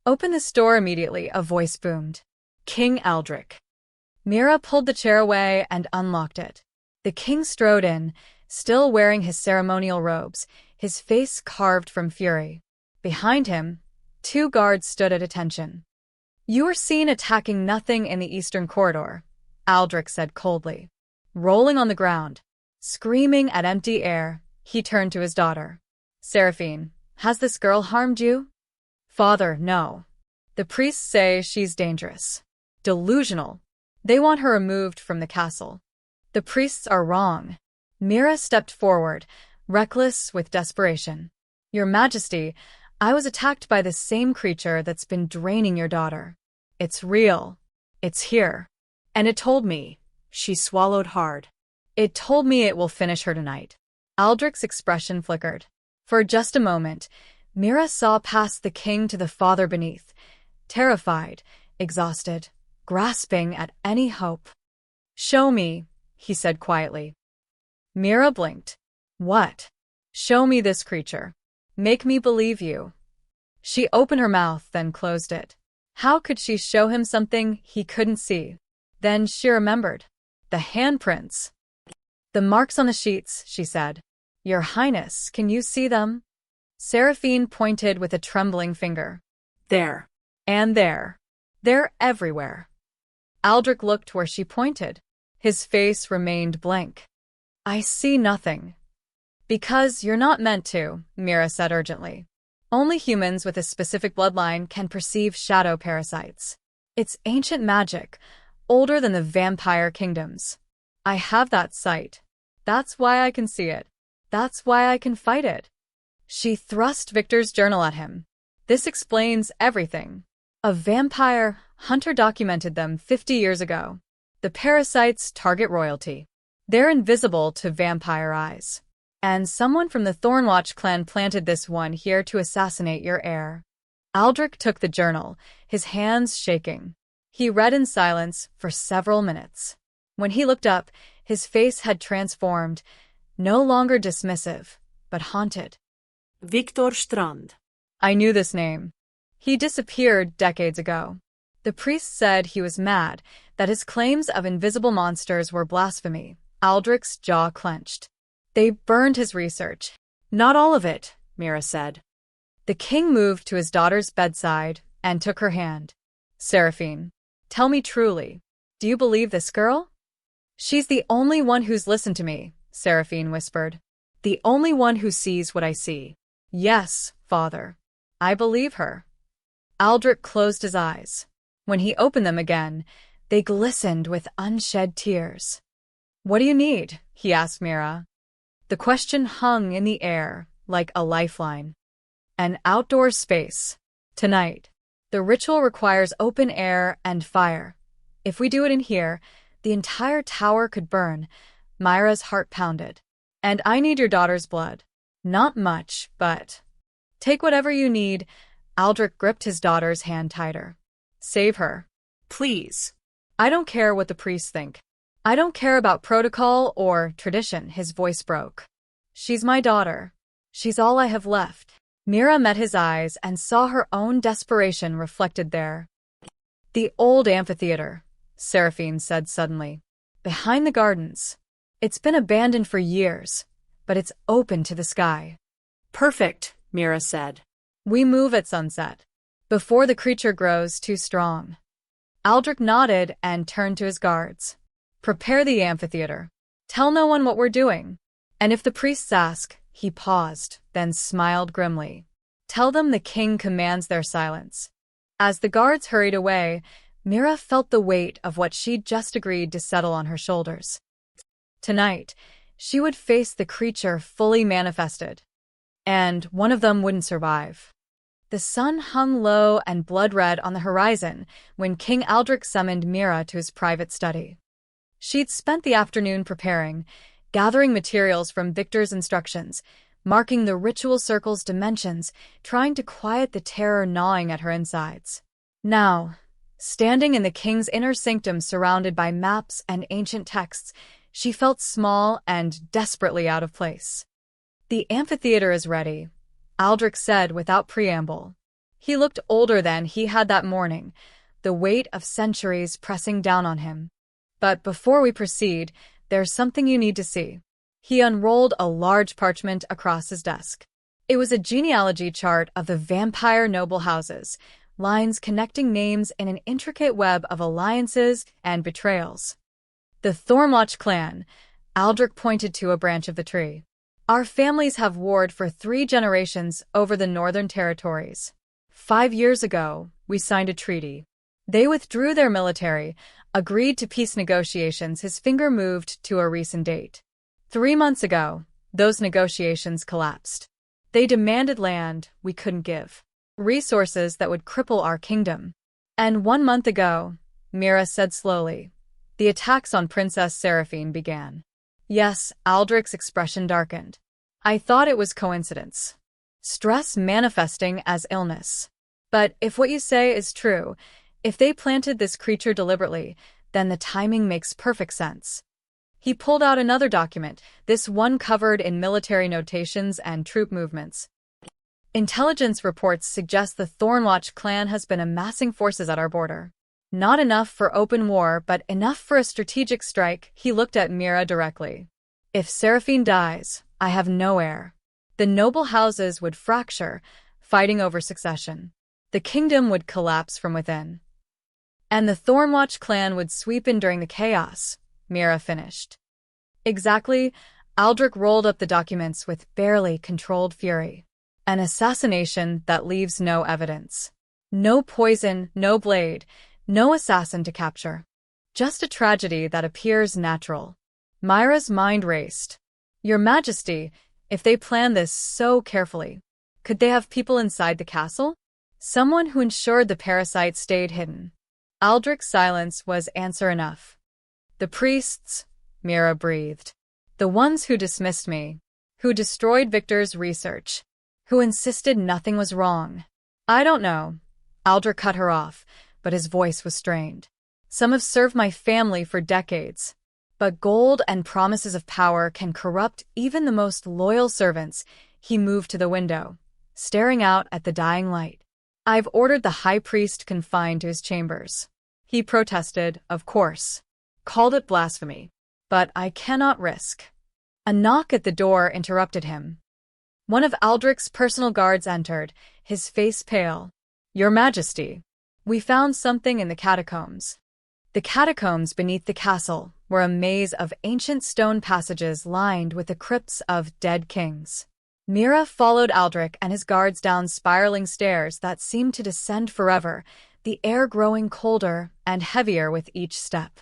[SPEAKER 1] Open this door immediately, a voice boomed. King Aldrich. Mira pulled the chair away and unlocked it. The king strode in, still wearing his ceremonial robes, his face carved from fury. Behind him, 2 guards stood at attention. You were seen attacking nothing in the eastern corridor, Aldrich said coldly. Rolling on the ground, screaming at empty air, he turned to his daughter. Seraphine, has this girl harmed you? Father, no. The priests say she's dangerous. Delusional. They want her removed from the castle. The priests are wrong. Mira stepped forward, reckless with desperation. Your Majesty, I was attacked by the same creature that's been draining your daughter. It's real. It's here. And it told me. She swallowed hard. It told me it will finish her tonight. Aldrich's expression flickered. For just a moment, Mira saw past the king to the father beneath, terrified, exhausted, grasping at any hope. Show me, he said quietly. Mira blinked. What? Show me this creature. Make me believe you. She opened her mouth, then closed it. How could she show him something he couldn't see? Then she remembered. The handprints. The marks on the sheets, she said. Your Highness, can you see them? Seraphine pointed with a trembling finger. There. And there. They're everywhere. Aldrich looked where she pointed. His face remained blank. I see nothing. Because you're not meant to, Mira said urgently. Only humans with a specific bloodline can perceive shadow parasites. It's ancient magic, older than the vampire kingdoms. I have that sight. That's why I can see it. That's why I can fight it. She thrust Victor's journal at him. This explains everything. A vampire hunter documented them 50 years ago. The parasites target royalty. They're invisible to vampire eyes. And someone from the Thornwatch clan planted this one here to assassinate your heir. Aldrich took the journal, his hands shaking. He read in silence for several minutes. When he looked up, his face had transformed, no longer dismissive, but haunted. Victor Strand. I knew this name. He disappeared decades ago. The priest said he was mad, that his claims of invisible monsters were blasphemy. Aldrich's jaw clenched. They burned his research. Not all of it, Mira said. The king moved to his daughter's bedside and took her hand. Seraphine, tell me truly, do you believe this girl? She's the only one who's listened to me, Seraphine whispered. The only one who sees what I see. Yes, father. I believe her. Aldrich closed his eyes. When he opened them again, they glistened with unshed tears. What do you need? He asked Mira. The question hung in the air like a lifeline. An outdoor space. Tonight. The ritual requires open air and fire. If we do it in here, the entire tower could burn. Myra's heart pounded. And I need your daughter's blood. Not much, but... Take whatever you need. Aldrich gripped his daughter's hand tighter. Save her.
[SPEAKER 2] Please.
[SPEAKER 1] I don't care what the priests think. I don't care about protocol or tradition, his voice broke. She's my daughter. She's all I have left. Mira met his eyes and saw her own desperation reflected there. The old amphitheater, Seraphine said suddenly. Behind the gardens. It's been abandoned for years, but it's open to the sky.
[SPEAKER 2] Perfect, Mira said.
[SPEAKER 1] We move at sunset, before the creature grows too strong. Aldrich nodded and turned to his guards. Prepare the amphitheater. Tell no one what we're doing. And if the priests ask, he paused, then smiled grimly. Tell them the king commands their silence. As the guards hurried away, Mira felt the weight of what she'd just agreed to settle on her shoulders. Tonight, she would face the creature fully manifested. And one of them wouldn't survive. The sun hung low and blood-red on the horizon when King Aldrich summoned Mira to his private study. She'd spent the afternoon preparing, gathering materials from Victor's instructions, marking the ritual circle's dimensions, trying to quiet the terror gnawing at her insides. Now, standing in the king's inner sanctum surrounded by maps and ancient texts, she felt small and desperately out of place. The amphitheater is ready, Aldrich said without preamble. He looked older than he had that morning, the weight of centuries pressing down on him. But before we proceed, there's something you need to see. He unrolled a large parchment across his desk. It was a genealogy chart of the vampire noble houses, lines connecting names in an intricate web of alliances and betrayals. The Thornwatch clan, Aldrich pointed to a branch of the tree. Our families have warred for 3 generations over the northern territories. 5 years ago, we signed a treaty. They withdrew their military, agreed to peace negotiations. His finger moved to a recent date. 3 months ago, those negotiations collapsed. They demanded land we couldn't give, resources that would cripple our kingdom. And 1 month ago, Mira said slowly, the attacks on Princess Seraphine began. Yes, Aldrich's expression darkened. I thought it was coincidence. Stress manifesting as illness. But if what you say is true, if they planted this creature deliberately, then the timing makes perfect sense. He pulled out another document, this one covered in military notations and troop movements. Intelligence reports suggest the Thornwatch clan has been amassing forces at our border. Not enough for open war, but enough for a strategic strike. He looked at Mira directly. If Seraphine dies, I have no heir. The noble houses would fracture, fighting over succession. The kingdom would collapse from within. And the Thornwatch clan would sweep in during the chaos, Mira finished. Exactly, Aldrich rolled up the documents with barely controlled fury. An assassination that leaves no evidence. No poison, no blade, no assassin to capture. Just a tragedy that appears natural. Myra's mind raced. Your Majesty, if they planned this so carefully, could they have people inside the castle? Someone who ensured the parasite stayed hidden. Aldrich's silence was answer enough. The priests, Mira breathed. The ones who dismissed me, who destroyed Victor's research, who insisted nothing was wrong. I don't know. Aldrich cut her off, but his voice was strained. Some have served my family for decades. But gold and promises of power can corrupt even the most loyal servants. He moved to the window, staring out at the dying light. I've ordered the high priest confined to his chambers. He protested, of course. Called it blasphemy. But I cannot risk. A knock at the door interrupted him. One of Aldrich's personal guards entered, his face pale. Your Majesty, we found something in the catacombs. The catacombs beneath the castle, were a maze of ancient stone passages lined with the crypts of dead kings. Mira followed Aldrich and his guards down spiraling stairs that seemed to descend forever, the air growing colder and heavier with each step.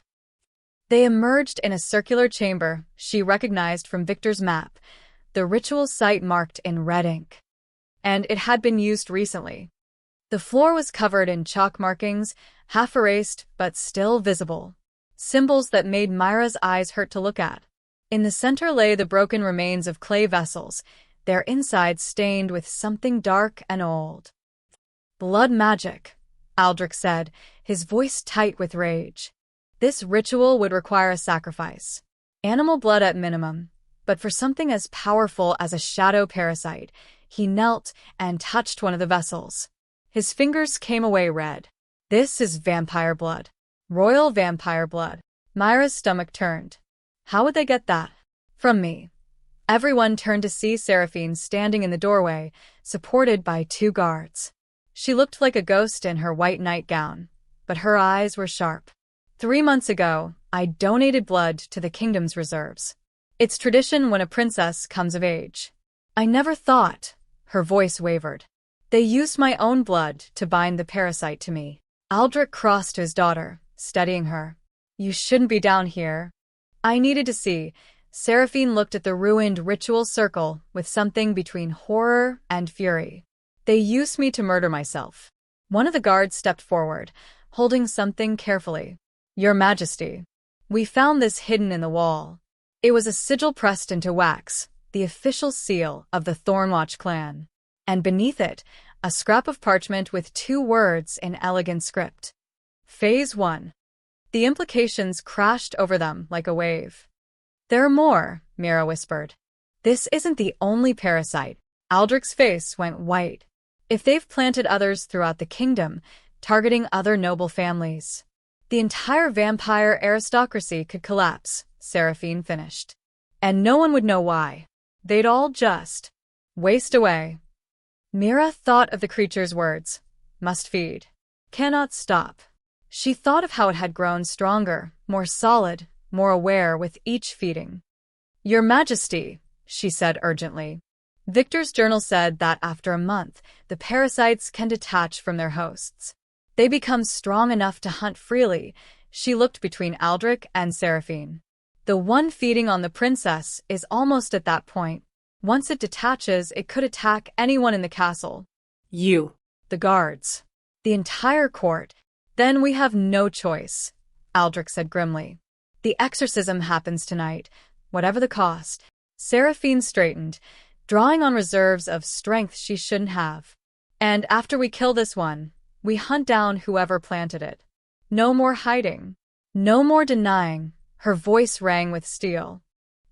[SPEAKER 1] They emerged in a circular chamber she recognized from Victor's map, the ritual site marked in red ink. And it had been used recently. The floor was covered in chalk markings, half erased but still visible. Symbols that made Myra's eyes hurt to look at. In the center lay the broken remains of clay vessels, their insides stained with something dark and old. "Blood magic," Aldrich said, his voice tight with rage. This ritual would require a sacrifice. Animal blood at minimum, but for something as powerful as a shadow parasite, he knelt and touched one of the vessels. His fingers came away red. "This is vampire blood. Royal vampire blood." Myra's stomach turned. How would they get that? From me. Everyone turned to see Seraphine standing in the doorway, supported by 2 guards. She looked like a ghost in her white nightgown, but her eyes were sharp. 3 months ago, I donated blood to the kingdom's reserves. It's tradition when a princess comes of age. I never thought, her voice wavered. They used my own blood to bind the parasite to me. Aldrich crossed to his daughter, steadying her. You shouldn't be down here. I needed to see. Seraphine looked at the ruined ritual circle with something between horror and fury. They used me to murder myself. One of the guards stepped forward, holding something carefully. Your Majesty. We found this hidden in the wall. It was a sigil pressed into wax, the official seal of the Thornwatch clan. And beneath it, a scrap of parchment with 2 words in elegant script. Phase 1. The implications crashed over them like a wave. There are more, Mira whispered. This isn't the only parasite. Aldrich's face went white. If they've planted others throughout the kingdom, targeting other noble families, the entire vampire aristocracy could collapse, Seraphine finished. And no one would know why. They'd all just waste away. Mira thought of the creature's words. Must feed. Cannot stop. She thought of how it had grown stronger, more solid, more aware with each feeding. Your Majesty, she said urgently. Victor's journal said that after a month, the parasites can detach from their hosts. They become strong enough to hunt freely. She looked between Aldrich and Seraphine. The one feeding on the princess is almost at that point. Once it detaches, it could attack anyone in the castle.
[SPEAKER 2] You.
[SPEAKER 1] The guards. The entire court. Then we have no choice, Aldrich said grimly. The exorcism happens tonight, whatever the cost. Seraphine straightened, drawing on reserves of strength she shouldn't have. And after we kill this one, we hunt down whoever planted it. No more hiding. No more denying. Her voice rang with steel.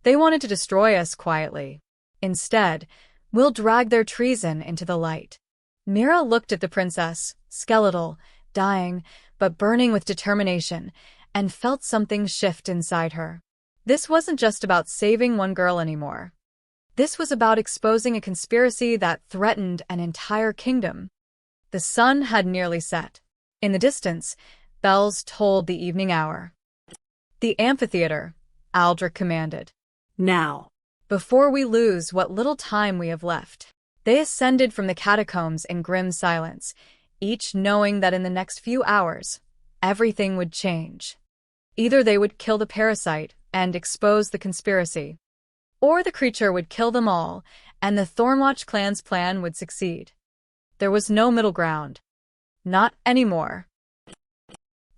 [SPEAKER 1] They wanted to destroy us quietly. Instead, we'll drag their treason into the light. Mira looked at the princess, skeletal, dying, but burning with determination, and felt something shift inside her. This wasn't just about saving one girl anymore. This was about exposing a conspiracy that threatened an entire kingdom. The sun had nearly set. In the distance, bells tolled the evening hour. The amphitheater, Aldrich commanded.
[SPEAKER 2] Now.
[SPEAKER 1] Before we lose what little time we have left. They ascended from the catacombs in grim silence, each knowing that in the next few hours, everything would change. Either they would kill the parasite and expose the conspiracy, or the creature would kill them all, and the Thornwatch clan's plan would succeed. There was no middle ground. Not anymore.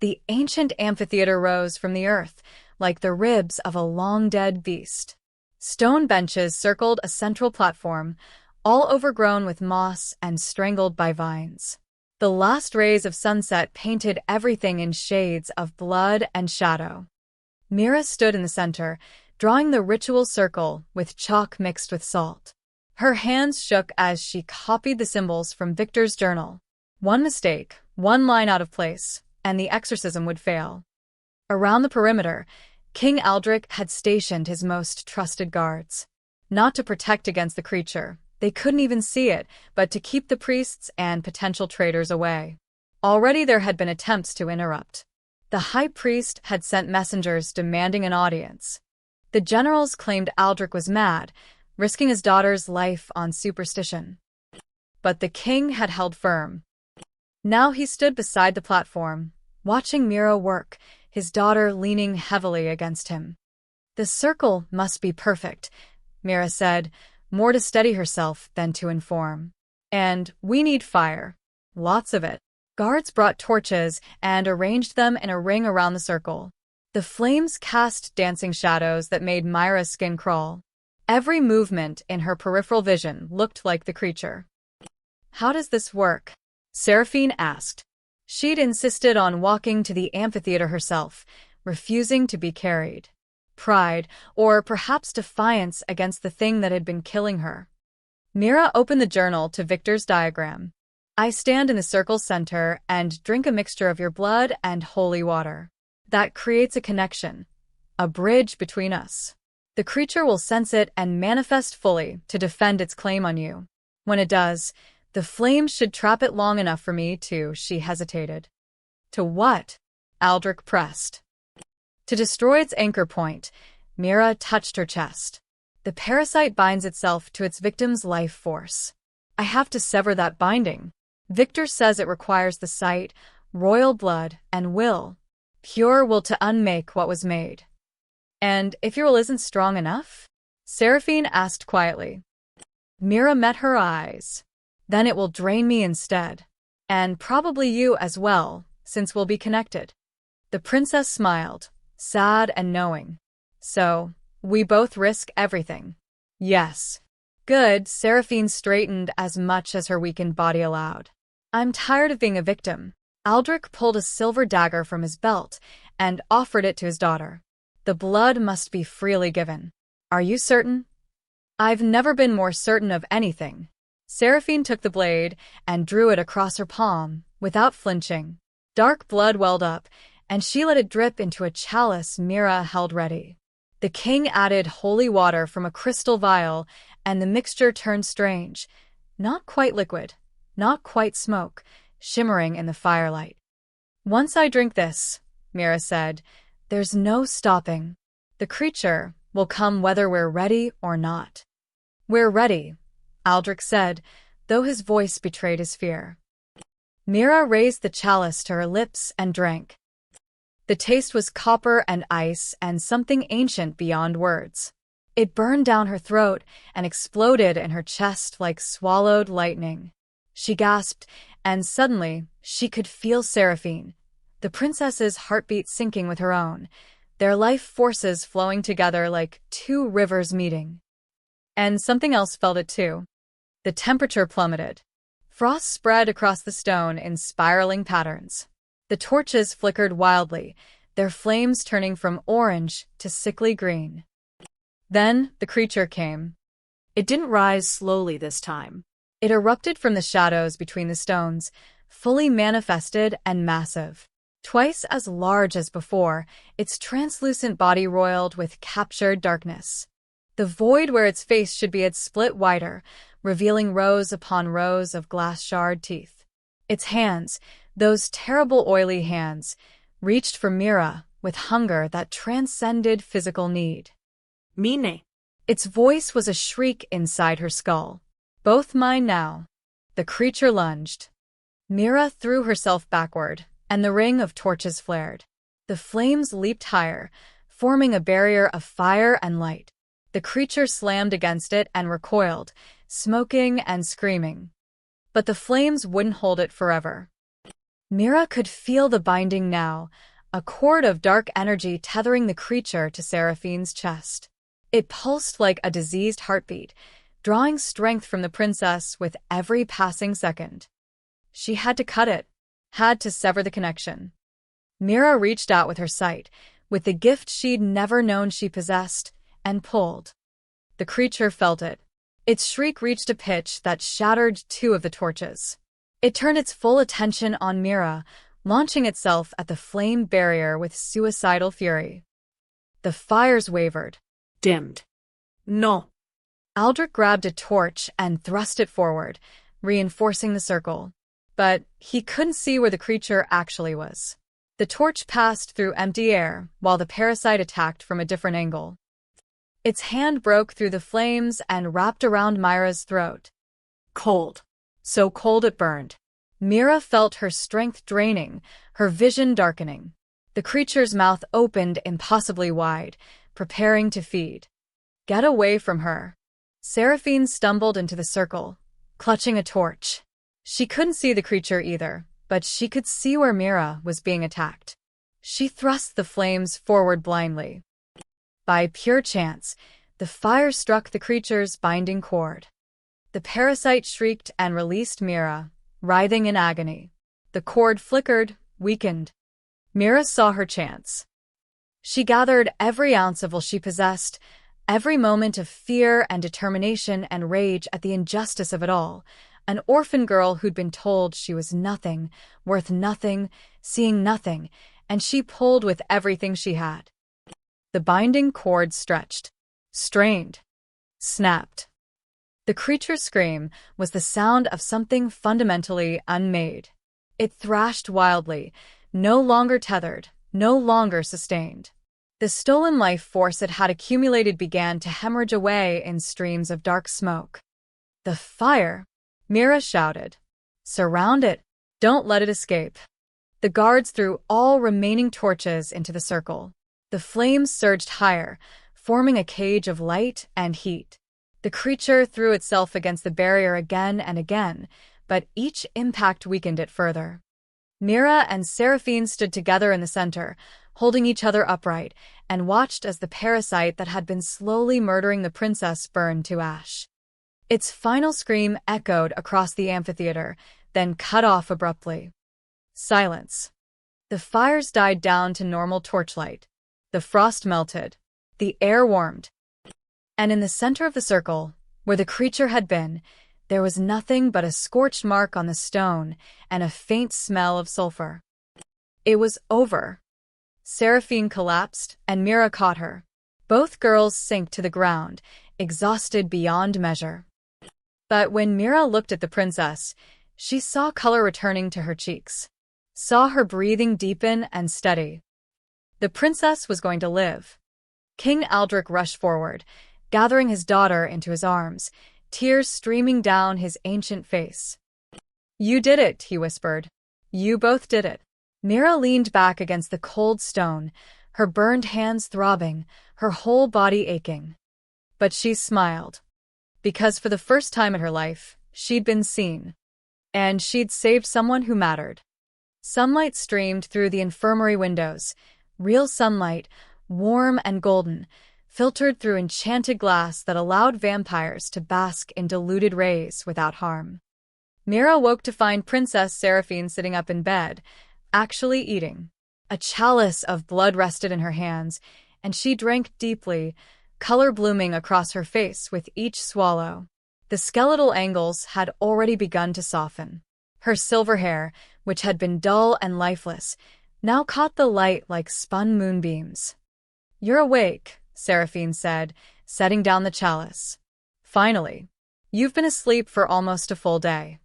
[SPEAKER 1] The ancient amphitheater rose from the earth, like the ribs of a long-dead beast. Stone benches circled a central platform, all overgrown with moss and strangled by vines. The last rays of sunset painted everything in shades of blood and shadow. Mira stood in the center, drawing the ritual circle with chalk mixed with salt. Her hands shook as she copied the symbols from Victor's journal. One mistake, one line out of place, and the exorcism would fail. Around the perimeter, King Aldrich had stationed his most trusted guards. Not to protect against the creature, they couldn't even see it, but to keep the priests and potential traitors away. Already there had been attempts to interrupt. The high priest had sent messengers demanding an audience. The generals claimed Aldrich was mad, risking his daughter's life on superstition. But the king had held firm. Now he stood beside the platform, watching Mira work, his daughter leaning heavily against him. The circle must be perfect, Mira said, more to steady herself than to inform. And we need fire. Lots of it. Guards brought torches and arranged them in a ring around the circle. The flames cast dancing shadows that made Myra's skin crawl. Every movement in her peripheral vision looked like the creature. How does this work? Seraphine asked. She'd insisted on walking to the amphitheater herself, refusing to be carried. Pride, or perhaps defiance against the thing that had been killing her. Mira opened the journal to Victor's diagram. I stand in the circle's center and drink a mixture of your blood and holy water. That creates a connection, a bridge between us. The creature will sense it and manifest fully to defend its claim on you. When it does, the flames should trap it long enough for me to, she hesitated. To what? Aldrich pressed. To destroy its anchor point, Mira touched her chest. The parasite binds itself to its victim's life force. I have to sever that binding. Victor says it requires the sight, royal blood, and will. Pure will to unmake what was made. And if your will isn't strong enough? Seraphine asked quietly. Mira met her eyes. Then it will drain me instead. And probably you as well, since we'll be connected. The princess smiled, sad and knowing. So, we both risk everything. Yes. Good, Seraphine straightened as much as her weakened body allowed. I'm tired of being a victim. Aldrich pulled a silver dagger from his belt and offered it to his daughter. The blood must be freely given. Are you certain? I've never been more certain of anything. Seraphine took the blade and drew it across her palm, without flinching. Dark blood welled up, and she let it drip into a chalice Mira held ready. The king added holy water from a crystal vial, and the mixture turned strange. Not quite liquid, not quite smoke, shimmering in the firelight. Once I drink this, Mira said, there's no stopping. The creature will come whether we're ready or not. We're ready, Aldrich said, though his voice betrayed his fear. Mira raised the chalice to her lips and drank. The taste was copper and ice and something ancient beyond words. It burned down her throat and exploded in her chest like swallowed lightning. She gasped, and suddenly she could feel Seraphine, the princess's heartbeat syncing with her own, their life forces flowing together like two rivers meeting. And something else felt it too. The temperature plummeted. Frost spread across the stone in spiraling patterns. The torches flickered wildly, their flames turning from orange to sickly green. Then the creature came.
[SPEAKER 2] It didn't rise slowly this time.
[SPEAKER 1] It erupted from the shadows between the stones, fully manifested and massive. Twice as large as before, its translucent body roiled with captured darkness. The void where its face should be had split wider, revealing rows upon rows of glass-shard teeth. Its hands, those terrible oily hands, reached for Mira with hunger that transcended physical need.
[SPEAKER 2] Mine.
[SPEAKER 1] Its voice was a shriek inside her skull. Both mine now. The creature lunged. Mira threw herself backward, and the ring of torches flared. The flames leaped higher, forming a barrier of fire and light. The creature slammed against it and recoiled, smoking and screaming. But the flames wouldn't hold it forever. Mira could feel the binding now, a cord of dark energy tethering the creature to Seraphine's chest. It pulsed like a diseased heartbeat, drawing strength from the princess with every passing second. She had to cut it, had to sever the connection. Mira reached out with her sight, with the gift she'd never known she possessed, and pulled. The creature felt it. Its shriek reached a pitch that shattered two of the torches. It turned its full attention on Mira, launching itself at the flame barrier with suicidal fury. The fires wavered.
[SPEAKER 2] Dimmed. No.
[SPEAKER 1] Aldrich grabbed a torch and thrust it forward, reinforcing the circle. But he couldn't see where the creature actually was. The torch passed through empty air, while the parasite attacked from a different angle. Its hand broke through the flames and wrapped around Myra's throat.
[SPEAKER 2] Cold.
[SPEAKER 1] So cold it burned. Mira felt her strength draining, her vision darkening. The creature's mouth opened impossibly wide, preparing to feed. Get away from her. Seraphine stumbled into the circle, clutching a torch. She couldn't see the creature either, but she could see where Mira was being attacked. She thrust the flames forward blindly. By pure chance, the fire struck the creature's binding cord. The parasite shrieked and released Mira, writhing in agony. The cord flickered, weakened. Mira saw her chance. She gathered every ounce of will she possessed, every moment of fear and determination and rage at the injustice of it all. An orphan girl who'd been told she was nothing, worth nothing, seeing nothing, and she pulled with everything she had. The binding cord stretched, strained, snapped. The creature's scream was the sound of something fundamentally unmade. It thrashed wildly, no longer tethered, no longer sustained. The stolen life force it had accumulated began to hemorrhage away in streams of dark smoke. The fire! Mira shouted. Surround it! Don't let it escape! The guards threw all remaining torches into the circle. The flames surged higher, forming a cage of light and heat. The creature threw itself against the barrier again and again, but each impact weakened it further. Mira and Seraphine stood together in the center, holding each other upright, and watched as the parasite that had been slowly murdering the princess burned to ash. Its final scream echoed across the amphitheater, then cut off abruptly. Silence. The fires died down to normal torchlight. The frost melted. The air warmed. And in the center of the circle, where the creature had been, there was nothing but a scorched mark on the stone and a faint smell of sulfur. It was over. Seraphine collapsed, and Mira caught her. Both girls sank to the ground, exhausted beyond measure. But when Mira looked at the princess, she saw color returning to her cheeks, saw her breathing deepen and steady. The princess was going to live. King Aldrich rushed forward, gathering his daughter into his arms, tears streaming down his ancient face. You did it, he whispered. You both did it. Mira leaned back against the cold stone, her burned hands throbbing, her whole body aching. But she smiled. Because for the first time in her life, she'd been seen. And she'd saved someone who mattered. Sunlight streamed through the infirmary windows, real sunlight, warm and golden, filtered through enchanted glass that allowed vampires to bask in diluted rays without harm. Mira woke to find Princess Seraphine sitting up in bed, actually eating. A chalice of blood rested in her hands, and she drank deeply, color blooming across her face with each swallow. The skeletal angles had already begun to soften. Her silver hair, which had been dull and lifeless, now caught the light like spun moonbeams. You're awake, Seraphine said, setting down the chalice. Finally. You've been asleep for almost a full day.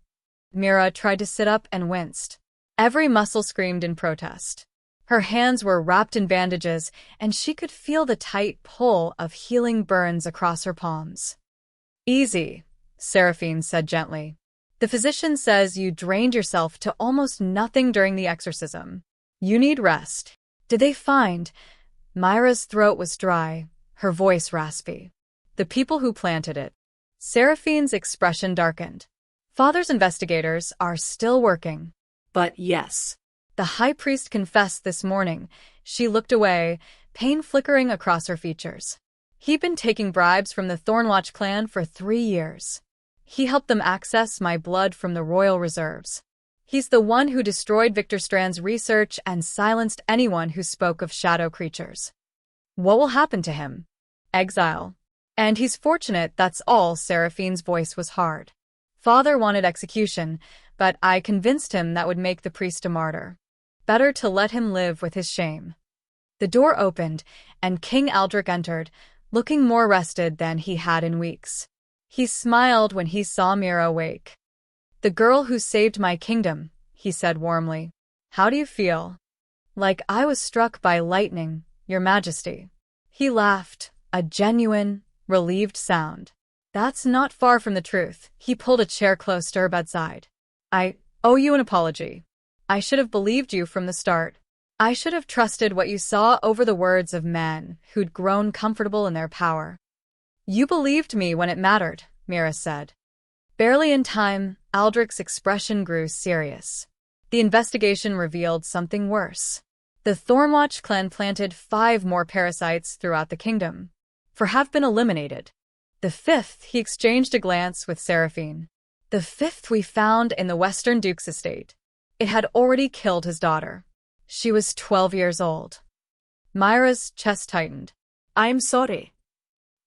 [SPEAKER 1] Mira tried to sit up and winced. Every muscle screamed in protest. Her hands were wrapped in bandages, and she could feel the tight pull of healing burns across her palms. Easy, Seraphine said gently. The physician says you drained yourself to almost nothing during the exorcism. You need rest. Did they find? Myra's throat was dry, her voice raspy. The people who planted it. Seraphine's expression darkened. Father's investigators are still working.
[SPEAKER 2] But yes.
[SPEAKER 1] The high priest confessed this morning. She looked away, pain flickering across her features. He'd been taking bribes from the Thornwatch clan for 3 years. He helped them access my blood from the royal reserves. He's the one who destroyed Victor Strand's research and silenced anyone who spoke of shadow creatures. What will happen to him? Exile. And he's fortunate, that's all. Seraphine's voice was hard. Father wanted execution, but I convinced him that would make the priest a martyr. Better to let him live with his shame. The door opened, and King Aldrich entered, looking more rested than he had in weeks. He smiled when he saw Mira awake. The girl who saved my kingdom, he said warmly. How do you feel? Like I was struck by lightning, Your Majesty. He laughed, a genuine, relieved sound. That's not far from the truth. He pulled a chair close to her bedside. I owe you an apology. I should have believed you from the start. I should have trusted what you saw over the words of men who'd grown comfortable in their power. You believed me when it mattered, Mira said. Barely in time, Aldrich's expression grew serious. The investigation revealed something worse. The Thornwatch clan planted 5 more parasites throughout the kingdom. 4 have been eliminated. The 5th, he exchanged a glance with Seraphine. The 5th we found in the Western Duke's estate. It had already killed his daughter. She was 12 years old. Myra's chest tightened.
[SPEAKER 2] I'm sorry.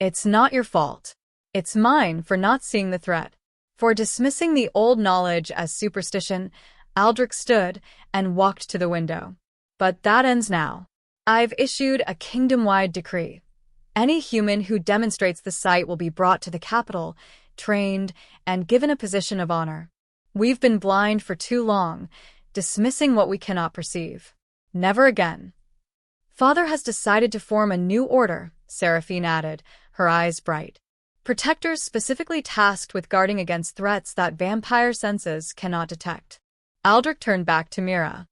[SPEAKER 1] It's not your fault. It's mine for not seeing the threat. For dismissing the old knowledge as superstition, Aldrich stood and walked to the window. But that ends now. I've issued a kingdom-wide decree. Any human who demonstrates the site will be brought to the capital, trained, and given a position of honor. We've been blind for too long, dismissing what we cannot perceive. Never again. Father has decided to form a new order, Seraphine added, her eyes bright. Protectors specifically tasked with guarding against threats that vampire senses cannot detect. Aldrich turned back to Mira.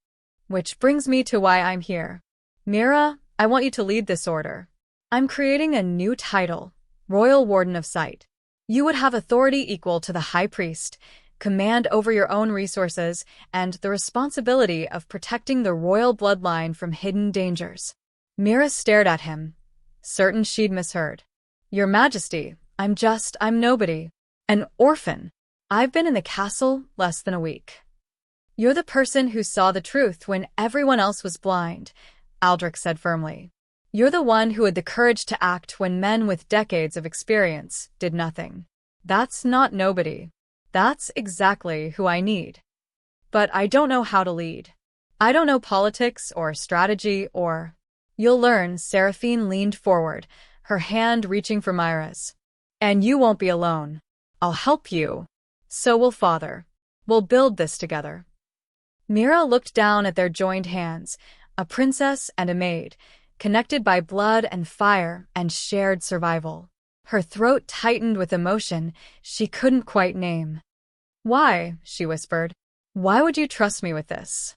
[SPEAKER 1] Which brings me to why I'm here. Mira, I want you to lead this order. I'm creating a new title, Royal Warden of Sight. You would have authority equal to the High Priest, command over your own resources, and the responsibility of protecting the royal bloodline from hidden dangers. Mira stared at him, certain she'd misheard. Your Majesty, I'm nobody. An orphan. I've been in the castle less than a week. You're the person who saw the truth when everyone else was blind, Aldrich said firmly. You're the one who had the courage to act when men with decades of experience did nothing. That's not nobody. That's exactly who I need. But I don't know how to lead. I don't know politics or strategy or... You'll learn, Seraphine leaned forward, her hand reaching for Myra's. And you won't be alone. I'll help you. So will Father. We'll build this together. Mira looked down at their joined hands, a princess and a maid, connected by blood and fire and shared survival. Her throat tightened with emotion she couldn't quite name. Why? She whispered. Why would you trust me with this?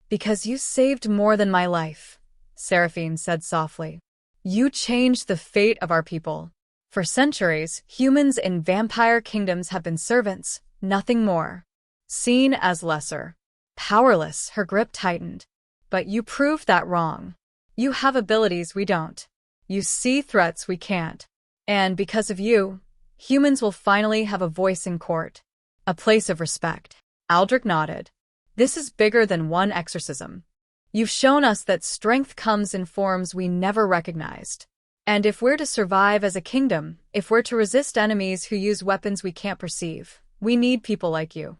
[SPEAKER 1] Because you saved more than my life, Seraphine said softly. You changed the fate of our people. For centuries, humans in vampire kingdoms have been servants, nothing more. Seen as lesser. Powerless, her grip tightened. But you proved that wrong. You have abilities we don't. You see threats we can't. And because of you, humans will finally have a voice in court. A place of respect. Aldrich nodded. This is bigger than one exorcism. You've shown us that strength comes in forms we never recognized. And if we're to survive as a kingdom, if we're to resist enemies who use weapons we can't perceive, we need people like you.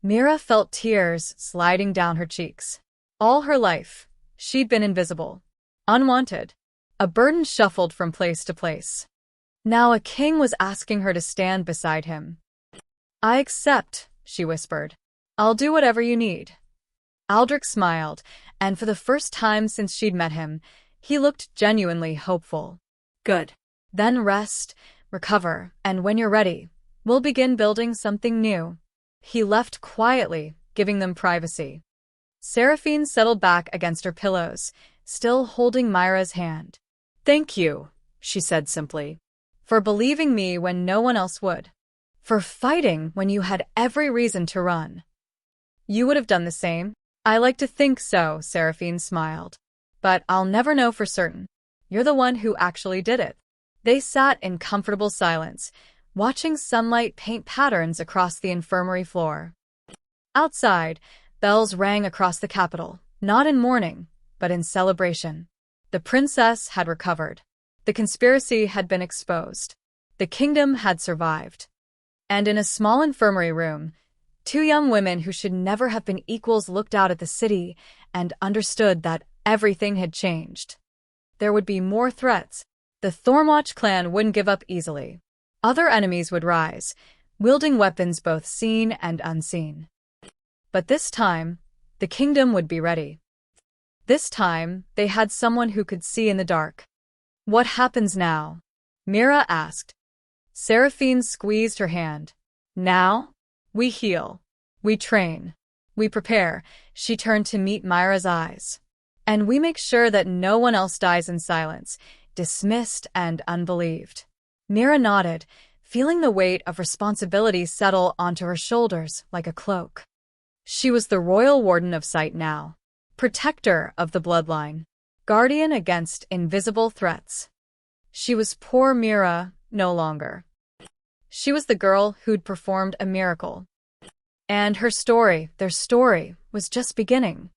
[SPEAKER 1] Mira felt tears sliding down her cheeks. All her life, she'd been invisible. Unwanted. A burden shuffled from place to place. Now a king was asking her to stand beside him. I accept, she whispered. I'll do whatever you need. Aldrich smiled, and for the first time since she'd met him, he looked genuinely hopeful.
[SPEAKER 2] Good.
[SPEAKER 1] Then rest, recover, and when you're ready, we'll begin building something new. He left quietly, giving them privacy. Seraphine settled back against her pillows, still holding Myra's hand. Thank you, she said simply, for believing me when no one else would. For fighting when you had every reason to run. You would have done the same? I like to think so, Seraphine smiled. But I'll never know for certain. You're the one who actually did it. They sat in comfortable silence, watching sunlight paint patterns across the infirmary floor. Outside, bells rang across the capital, not in mourning, but in celebration. The princess had recovered. The conspiracy had been exposed. The kingdom had survived. And in a small infirmary room, 2 young women who should never have been equals looked out at the city and understood that everything had changed. There would be more threats. The Thornwatch clan wouldn't give up easily. Other enemies would rise, wielding weapons both seen and unseen. But this time, the kingdom would be ready. This time, they had someone who could see in the dark. What happens now? Mira asked. Seraphine squeezed her hand. Now? We heal. We train. We prepare. She turned to meet Myra's eyes. And we make sure that no one else dies in silence, dismissed and unbelieved. Mira nodded, feeling the weight of responsibility settle onto her shoulders like a cloak. She was the royal warden of Sight now, protector of the bloodline, guardian against invisible threats. She was poor Mira no longer. She was the girl who'd performed a miracle. And her story, their story, was just beginning.